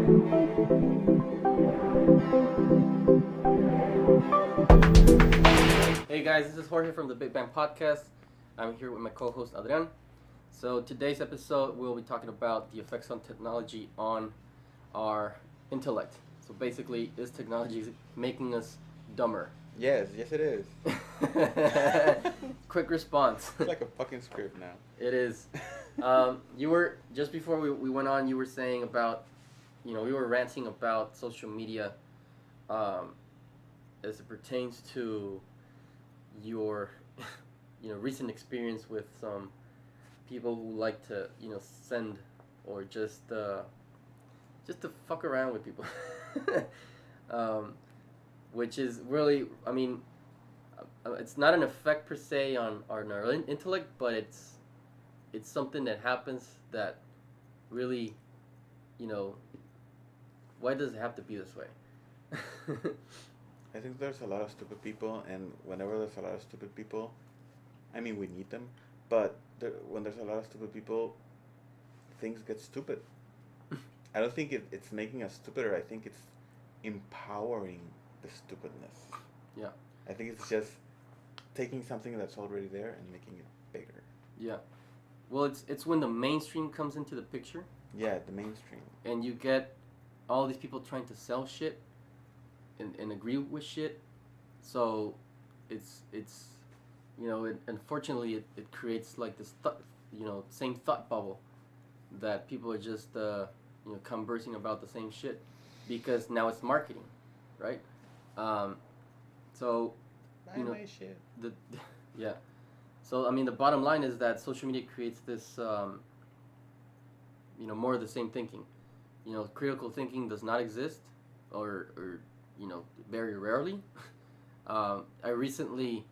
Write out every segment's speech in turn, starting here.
Hey guys, this is Jorge from the Big Bang Podcast. I'm here with my co-host Adrian. So today's episode we'll be talking about the effects on technology on our intellect. So basically, is technology making us dumber? Yes, it is. Quick response. It's like a fucking script now. It is. You were, just before we went on, you were saying about, we were ranting about social media as it pertains to your, recent experience with some people who like to, send or just to fuck around with people. Which is really, it's not an effect per se on our intellect, but it's something that happens that really, why does it have to be this way? I think there's a lot of stupid people, and whenever there's a lot of stupid people, we need them, but when there's a lot of stupid people, things get stupid. I don't think it's making us stupider. I think it's empowering the stupidness. Yeah. I think it's just taking something that's already there and making it bigger. Yeah. Well, it's when the mainstream comes into the picture. Yeah, the mainstream. And you get all these people trying to sell shit and agree with shit. So it's unfortunately it creates like this same thought bubble that people are just conversing about the same shit because now it's marketing, right? So Buy my shit. Yeah. So the bottom line is that social media creates this more of the same thinking. Critical thinking does not exist, or very rarely. I recently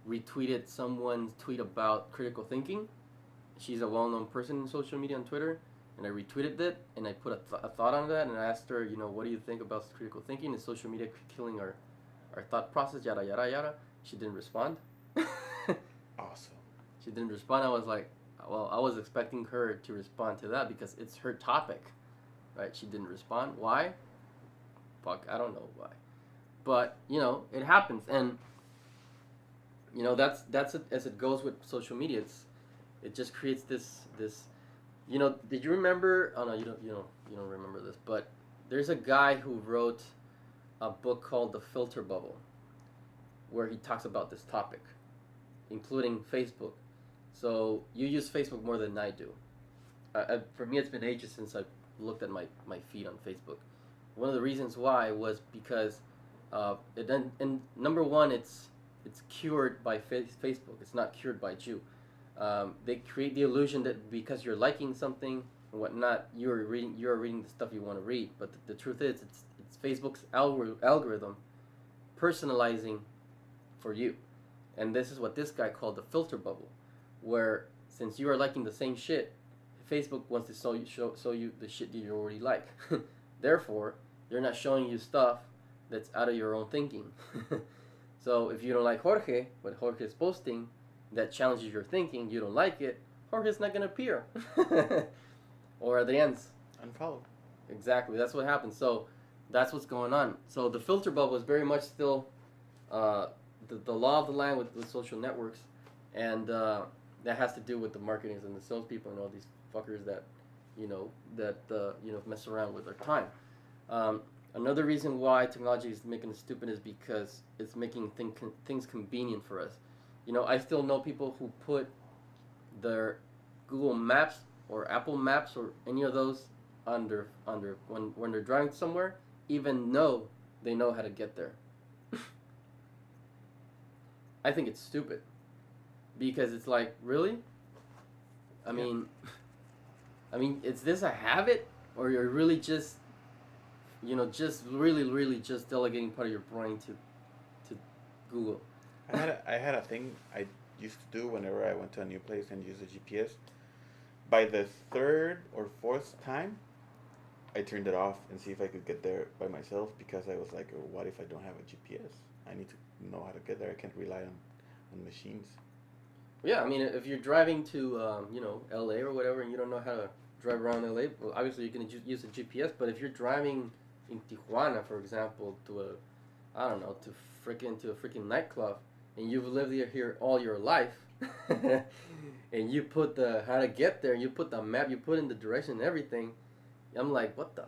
retweeted someone's tweet about critical thinking. She's a well-known person in social media on Twitter, and I retweeted it, and I put a thought on that, and I asked her, what do you think about critical thinking? Is social media killing our thought process, yada, yada, yada? She didn't respond. Awesome. She didn't respond. I was like, well, I was expecting her to respond to that because it's her topic, right? She didn't respond. Why? Fuck, I don't know why. But, it happens. And, that's it, as it goes with social media. It just creates this, did you remember, oh no, you don't remember this, but there's a guy who wrote a book called The Filter Bubble, where he talks about this topic, including Facebook. So you use Facebook more than I do. For me, it's been ages since I looked at my feed on Facebook. One of the reasons why was because and number one, it's cured by Facebook. It's not cured by you. They create the illusion that because you're liking something and whatnot, you're reading the stuff you want to read. But the truth is, it's Facebook's algorithm personalizing for you. And this is what this guy called the filter bubble, where since you are liking the same shit, Facebook wants to show you the shit that you already like. Therefore, they're not showing you stuff that's out of your own thinking. So if you don't like Jorge, what Jorge is posting, that challenges your thinking, you don't like it, Jorge's not going to appear. Or Adrian's. Unfollow. Exactly, that's what happens. So that's what's going on. So the filter bubble is very much still the law of the land with social networks, and that has to do with the marketings and the salespeople and all these fuckers that mess around with their time. Another reason why technology is making us stupid is because it's making things convenient for us. I still know people who put their Google Maps or Apple Maps or any of those under when they're driving somewhere, even though they know how to get there. I think it's stupid because it's like, really? I mean, is this a habit, or you're really just really just delegating part of your brain to Google? I had a thing I used to do whenever I went to a new place and used a GPS. By the third or fourth time, I turned it off and see if I could get there by myself, because I was like, oh, what if I don't have a GPS? I need to know how to get there. I can't rely on machines. Yeah, if you're driving to LA or whatever, and you don't know how to drive around LA, well, obviously you can use a GPS. But if you're driving in Tijuana, for example, to a, I don't know, to a freaking nightclub, and you've lived here all your life, and you put the how to get there, you put the map, you put in the direction and everything. I'm like, what the,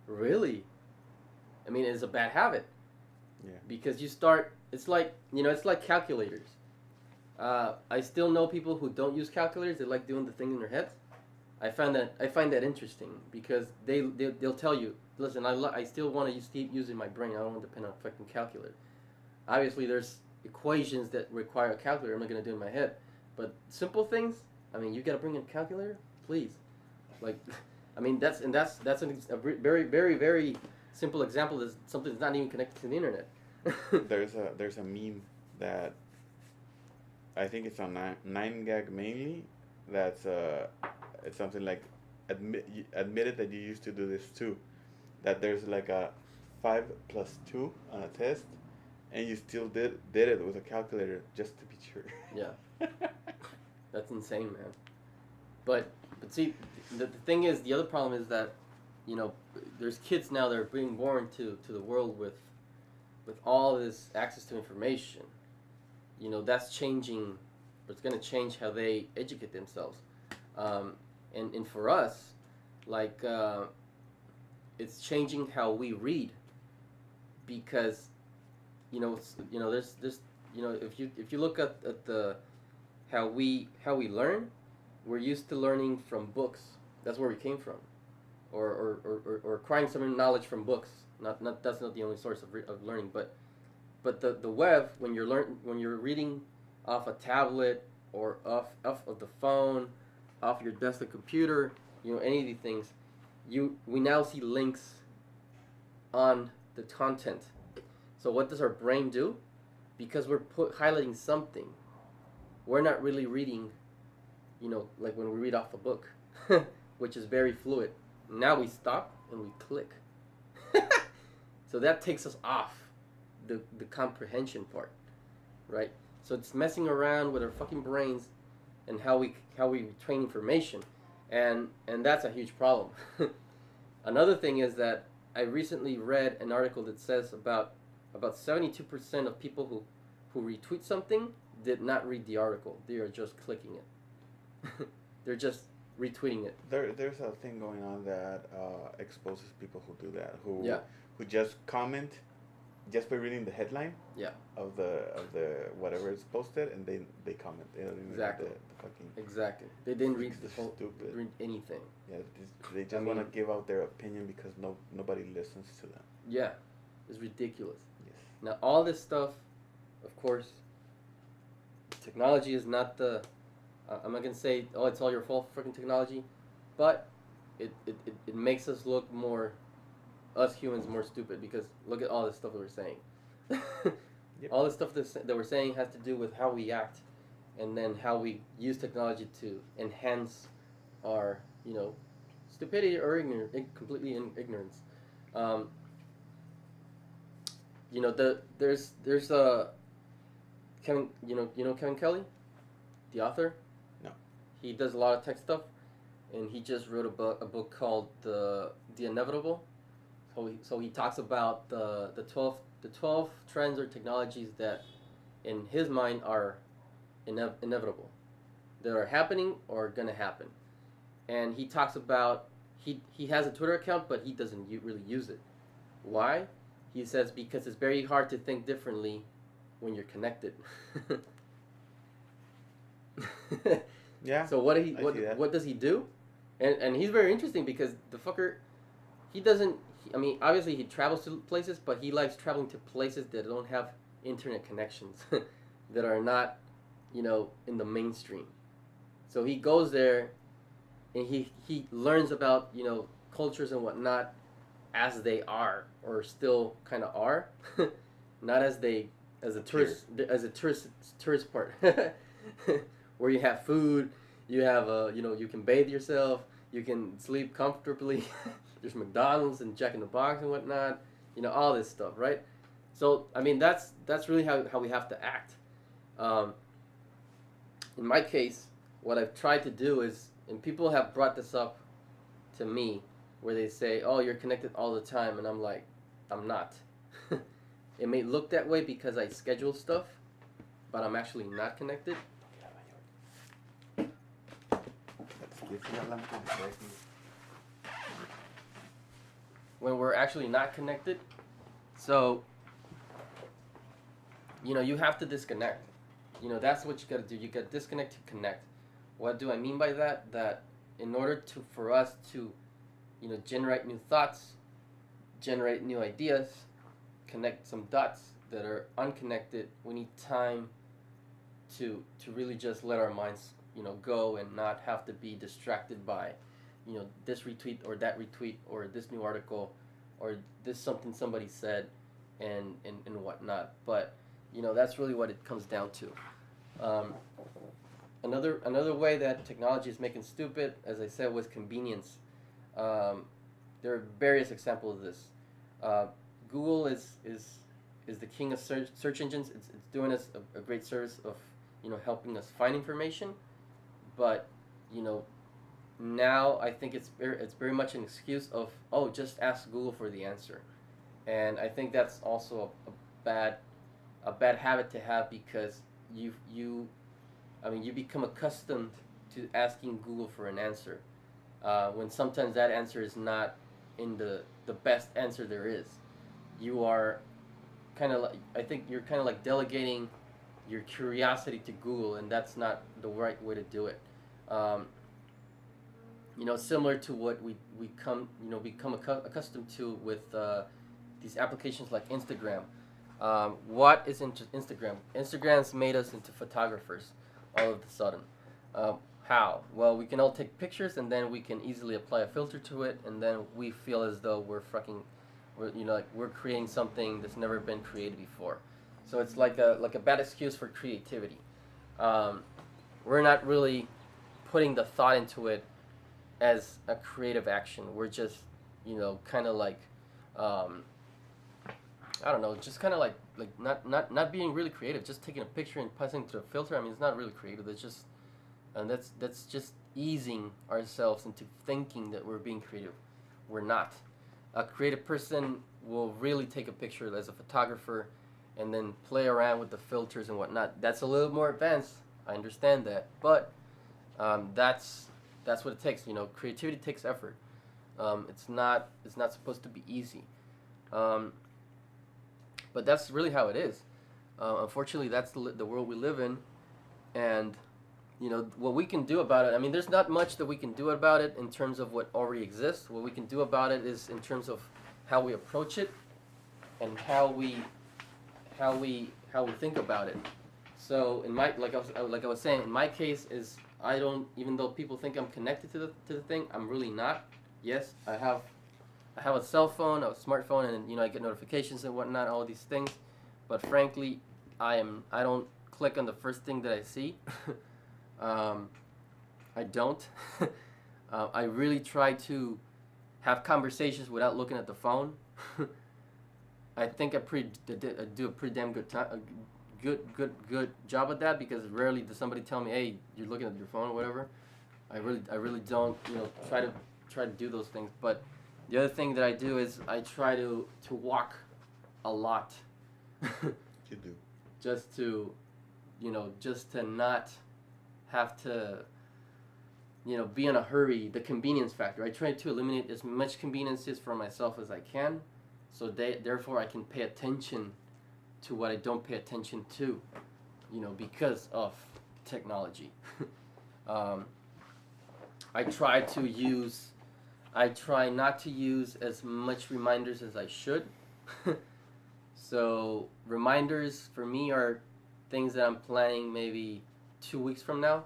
really? I mean, it's a bad habit. Yeah. Because you start, it's like, it's like calculators. I still know people who don't use calculators. They like doing the thing in their heads. I find that interesting because they'll tell you, listen, I still want to keep using my brain. I don't want to depend on a fucking calculator. Obviously, there's equations that require a calculator. I'm not gonna do it in my head, but simple things. I mean, you gotta bring in a calculator, please. Like, I mean, that's a very, very, very simple example. Is something that's not even connected to the internet. There's a meme that I think it's on 9gag mainly. That's it's something like admitted that you used to do this too. That there's like a 5+2 on a test, and you still did it with a calculator just to be sure. Yeah, that's insane, man. But see, the thing is, the other problem is that, there's kids now that are being born to the world with all this access to information. That's changing. It's going to change how they educate themselves. And for us, like, it's changing how we read, because, there's if you look at the how we learn, we're used to learning from books. That's where we came from, or acquiring some knowledge from books. Not that's not the only source of learning, but the web, when you're reading off a tablet or off of the phone, off your desktop computer, any of these things, we now see links on the content. So what does our brain do? Because we're highlighting something, we're not really reading, like when we read off a book, which is very fluid. Now we stop and we click. So that takes us off the comprehension part, right? So it's messing around with our fucking brains and how we retain information, and that's a huge problem. Another thing is that I recently read an article that says about 72% of people who retweet something did not read the article. They are just clicking it. They're just retweeting it. There's a thing going on that exposes people who do that, who just comment just by reading the headline of the whatever is posted, and they comment. They don't even Exactly. read the fucking. Exactly. They didn't read the whole stupid. read anything. Yeah, they just want to give out their opinion because nobody listens to them. Yeah, it's ridiculous. Yes. Now all this stuff, of course, technology is not the. I'm not gonna say, oh, it's all your fault, freaking technology, but it makes us look more, us humans, more stupid, because look at all this stuff that we're saying. Yep. All the stuff that we're saying has to do with how we act, and then how we use technology to enhance our, stupidity or completely ignorance. There's Kevin, Kevin Kelly, the author. No. He does a lot of tech stuff, and he just wrote a book called The Inevitable. So he talks about the 12 trends or technologies that, in his mind, are inevitable, that are happening or gonna happen. And he talks about, he has a Twitter account, but he doesn't really use it. Why? He says because it's very hard to think differently when you're connected. Yeah. So what does he do? And he's very interesting because the fucker, he doesn't. I mean, obviously he travels to places, but he likes traveling to places that don't have internet connections, that are not, in the mainstream. So he goes there, and he learns about cultures and whatnot as they are, or still kind of are, not as a tourist part, where you have food, you have you can bathe yourself, you can sleep comfortably. There's McDonald's and Jack in the Box and whatnot, all this stuff, right? So I mean that's really how we have to act. In my case, what I've tried to do is and people have brought this up to me, where they say, "Oh, you're connected all the time," and I'm like, "I'm not." It may look that way because I schedule stuff, but I'm actually not connected. When we're actually not connected, so you have to disconnect. That's what you got to do. You got to disconnect to connect. What do I mean by that? That in order for us to generate new thoughts, generate new ideas, connect some dots that are unconnected, we need time to really just let our minds go and not have to be distracted by this retweet or that retweet or this new article or this something somebody said and whatnot. But that's really what it comes down to. Another way that technology is making stupid, as I said, was convenience. There are various examples of this. Google is the king of search engines. It's doing us a great service of helping us find information, but now I think it's very much an excuse of, oh, just ask Google for the answer, and I think that's also a bad habit to have, because you become accustomed to asking Google for an answer, when sometimes that answer is not in the best answer there is. You are I think you're kind of like delegating your curiosity to Google, and that's not the right way to do it. Similar to what we become accustomed to with these applications like Instagram. What is Instagram? Instagram's made us into photographers all of a sudden. How? Well, we can all take pictures, and then we can easily apply a filter to it, and then we feel as though we're creating something that's never been created before. So it's like a bad excuse for creativity. We're not really putting the thought into it as a creative action. We're just kind of like I don't know, just kind of like not being really creative, just taking a picture and passing it through a filter. I mean, it's not really creative. It's just that's just easing ourselves into thinking that we're being creative. We're not. A creative person will really take a picture as a photographer and then play around with the filters and whatnot. That's a little more advanced. I understand that, but that's what it takes. Creativity takes effort. It's not supposed to be easy. But that's really how it is. Unfortunately, that's the world we live in, and what we can do about it. I mean, there's not much that we can do about it in terms of what already exists. What we can do about it is in terms of how we approach it and how we think about it. So in my like I was saying, in my case is I don't, even though people think I'm connected to the thing, I'm really not. Yes, I have a cell phone, a smartphone, and I get notifications and whatnot, all these things. But frankly, I don't click on the first thing that I see. I don't. I really try to have conversations without looking at the phone. I think I do a pretty damn good job at that, because rarely does somebody tell me, "Hey, you're looking at your phone" or whatever. I really don't try to do those things. But the other thing that I do is I try to walk a lot. You do. Just to not have to be in a hurry. The convenience factor. I try to eliminate as much conveniences for myself as I can, so therefore I can pay attention to what I don't pay attention to, because of technology. I try not to use as much reminders as I should. So reminders for me are things that I'm planning maybe 2 weeks from now.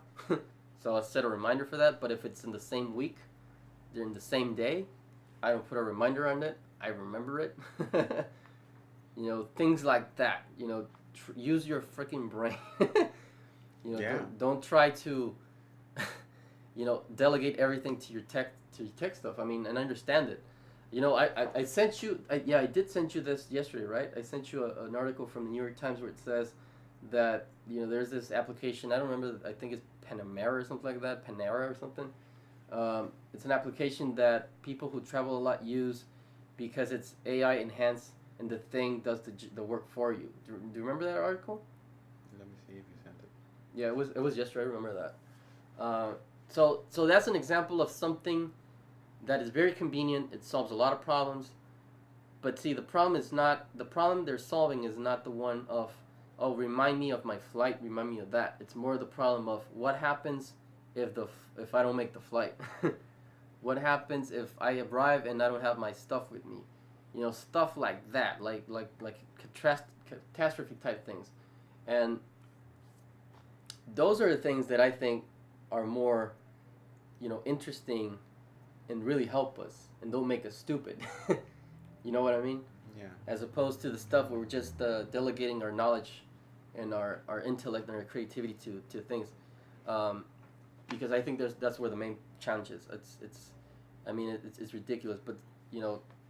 So I'll set a reminder for that. But if it's in the same week, during the same day, I don't put a reminder on it. I remember it. Things like that. Use your freaking brain. Yeah. Don't try to delegate everything to your tech stuff. I mean, and understand it. I sent you. I did send you this yesterday, right? I sent you an article from the New York Times where it says that there's this application. I don't remember. I think it's Panamera or something like that. Panera or something. It's an application that people who travel a lot use because it's AI enhanced and the thing does the work for you. Do you remember that article? Let me see if you sent it. Yeah, it was yesterday. I remember that. So that's an example of something that is very convenient. It solves a lot of problems. But see, the problem they're solving is not the one of, oh, remind me of my flight, remind me of that. It's more the problem of what happens if I don't make the flight. What happens if I arrive and I don't have my stuff with me? Stuff like that, like catastrophe type things, and those are the things that I think are more, interesting and really help us and don't make us stupid. You know what I mean? Yeah. As opposed to the stuff where we're just delegating our knowledge and our intellect and our creativity to things. Because I think that's where the main challenge is. It's ridiculous. But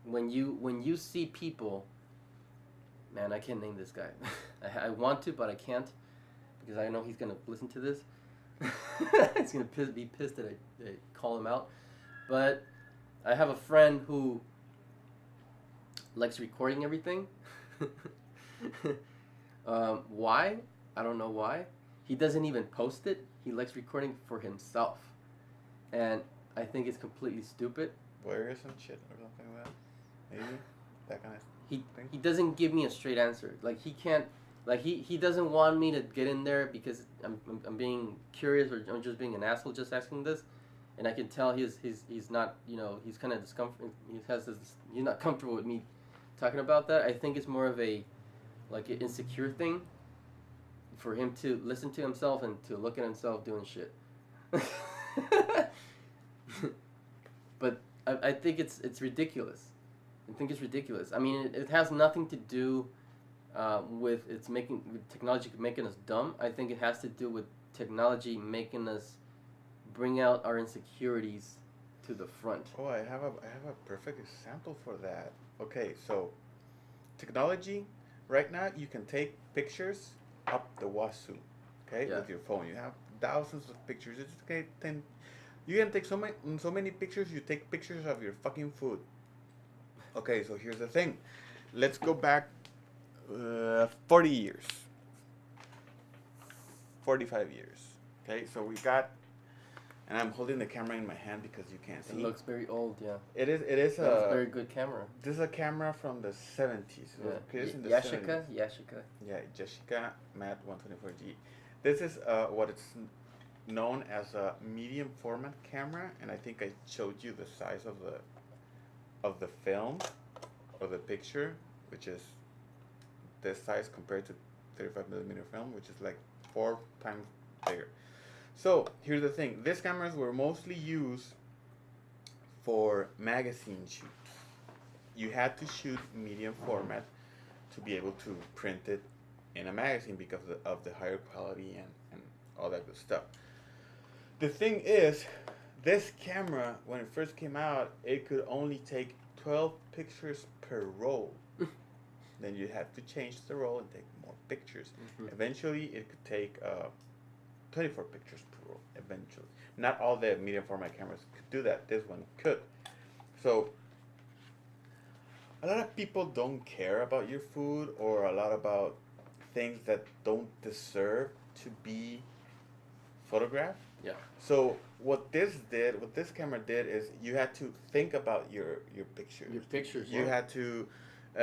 when you see people, man, I can't name this guy. I want to, but I can't because I know he's gonna listen to this. He's gonna be pissed that I call him out. But I have a friend who likes recording everything. Why? I don't know why. He doesn't even post it. He likes recording for himself. And I think it's completely stupid. Where is some shit or something like that? Maybe? That kind of thing? He doesn't give me a straight answer. Like he can't, like he doesn't want me to get in there because I'm being curious or I'm just being an asshole just asking this. And I can tell he's not, he's kind of discomfort. He's not comfortable with me talking about that. I think it's more of an insecure thing for him to listen to himself and to look at himself doing shit. But I think it's ridiculous. I think it's ridiculous. I mean, it has nothing to do with technology making us dumb. I think it has to do with technology making us bring out our insecurities to the front. Oh, I have a perfect example for that. Okay, so technology, right now you can take pictures up the wazoo, okay, Yeah. with your phone. You have thousands of pictures. It's okay, you can take so many pictures. You take pictures of your fucking food. Okay, so here's the thing. Let's go back 40 years, 45 years. Okay, so we got, and I'm holding the camera in my hand because you can't see. It looks very old, yeah. It is That's a a very good camera. This is a camera from the 70s. It was produced in the Yashica. 70s. Yashica. Yeah, Yashica Mat 124G. This is what it's known as a medium format camera, and I think I showed you the size of the film or the picture, which is this size compared to 35 millimeter film, which is like 4 times bigger. So here's the thing: these cameras were mostly used for magazine shoots. You had to shoot medium format to be able to print it in a magazine because of the higher quality and all that good stuff. The thing is, this camera, when it first came out, it could only take 12 pictures per roll. Then you had to change the roll and take more pictures. Mm-hmm. Eventually, it could take 24 pictures per roll. Eventually, not all the medium format cameras could do that. This one could. So, a lot of people don't care about your food or a lot about things that don't deserve to be photographed. Yeah. So what this camera did is you had to think about your pictures. Your pictures. You yeah. had to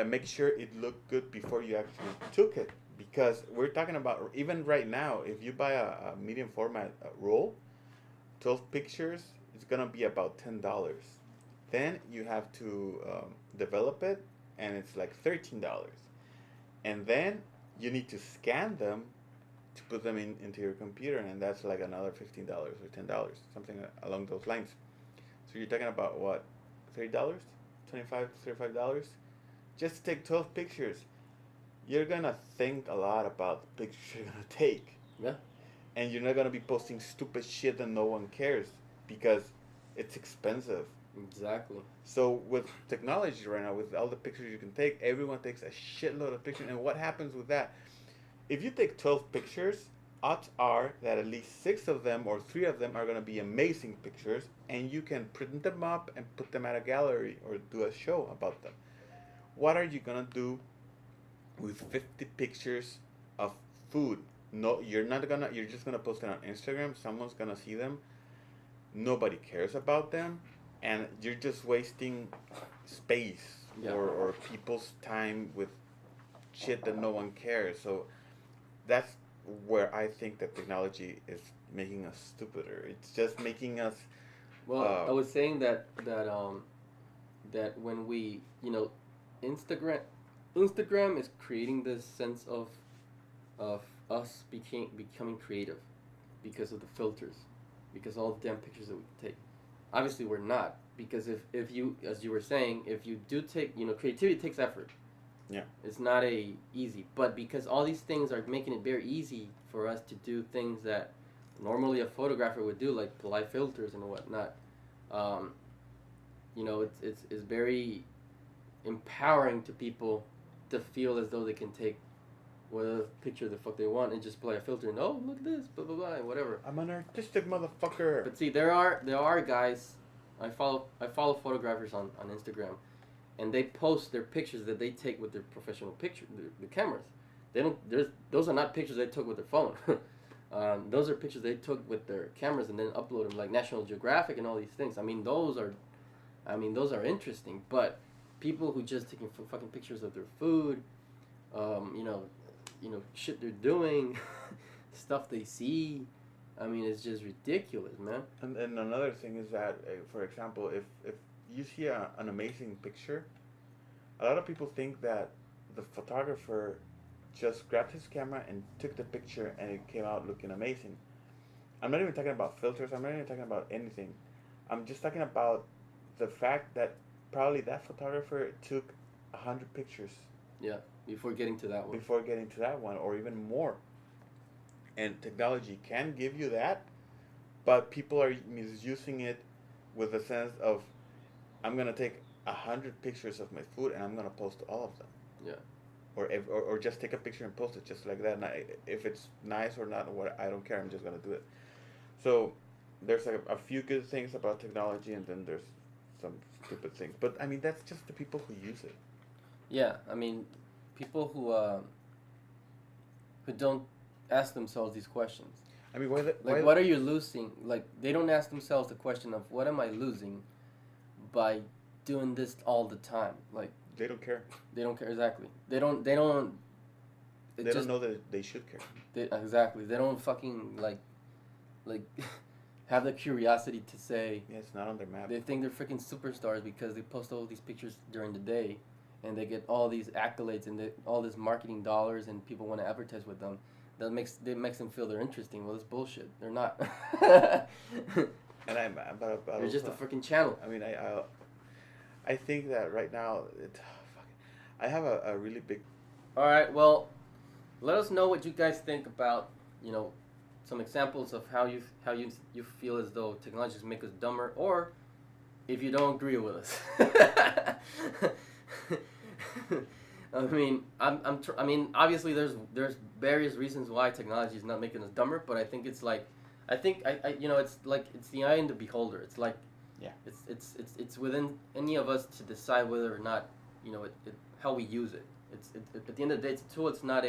make sure it looked good before you actually took it. Because we're talking about, even right now, if you buy a medium format roll, 12 pictures, it's going to be about $10. Then you have to develop it, and it's like $13. And then you need to scan them to put them into your computer, and that's like another $15 or $10, something along those lines. So you're talking about what, $30, $25, $35, just to take 12 pictures. You're gonna think a lot about the pictures you're gonna take. Yeah. And you're not gonna be posting stupid shit that no one cares because it's expensive. Exactly. So with technology right now, with all the pictures you can take, everyone takes a shitload of pictures. And what happens with that? If you take 12 pictures, odds are that at least 6 of them or 3 of them are going to be amazing pictures, and you can print them up and put them at a gallery or do a show about them. What are you going to do with 50 pictures of food? No, you're just going to post it on Instagram. Someone's going to see them. Nobody cares about them, and you're just wasting space or people's time with shit that no one cares. So that's where I think that technology is making us stupider. It's just making us. Well, I was saying that when we, Instagram is creating this sense of us becoming creative because of the filters, because all the damn pictures that we take. Obviously, we're not, because if you, as you were saying, if you do take, creativity takes effort. Yeah. It's not easy, but because all these things are making it very easy for us to do things that normally a photographer would do, like apply filters and whatnot. It's very empowering to people to feel as though they can take whatever picture the fuck they want and just apply a filter and look at this, blah blah blah, whatever. I'm an artistic motherfucker. But see, there are guys. I follow photographers on Instagram. And they post their pictures that they take with their professional the cameras. Those are not pictures they took with their phone. Those are pictures they took with their cameras and then upload them, like National Geographic and all these things. I mean, those are interesting. But people who just taking fucking pictures of their food, shit they're doing, stuff they see. I mean, it's just ridiculous, man. And another thing is that, for example, if you see an amazing picture, a lot of people think that the photographer just grabbed his camera and took the picture and it came out looking amazing. I'm not even talking about filters. I'm not even talking about anything. I'm just talking about the fact that probably that photographer took 100 pictures. Yeah, before getting to that one. Or even more. And technology can give you that, but people are misusing it with a sense of, I'm gonna take 100 pictures of my food and I'm gonna post all of them. Yeah. Or just take a picture and post it just like that. And if it's nice or not, I don't care. I'm just gonna do it. So there's a few good things about technology, and then there's some stupid things. But I mean, that's just the people who use it. Yeah, I mean, people who don't ask themselves these questions. I mean, what are you losing? Like, they don't ask themselves the question of what am I losing by doing this all the time. Like, they don't care. They don't care, exactly. They don't don't know that they should care. Exactly. They don't fucking like have the curiosity to say. Yeah, it's not on their map. They think they're freaking superstars because they post all these pictures during the day, and they get all these accolades and all this marketing dollars, and people want to advertise with them. That makes them feel they're interesting. Well, it's bullshit. They're not. And they're just a freaking channel. I mean, I think that right now, I have a really big. All right. Well, let us know what you guys think about some examples of how you feel as though technology make us dumber, or if you don't agree with us. I mean, I mean, obviously there's various reasons why technology is not making us dumber, but I think it's like, it's like it's the eye in the beholder. It's like, yeah, it's within any of us to decide whether or not how we use it. At the end of the day, it's a tool. It's not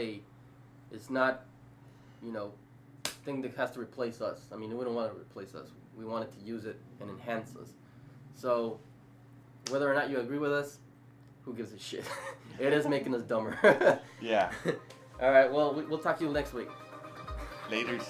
thing that has to replace us. I mean, we don't want it to replace us. We want it to use it and enhance us. So whether or not you agree with us, who gives a shit? It is making us dumber. Yeah. All right. Well, we'll talk to you next week. Laters.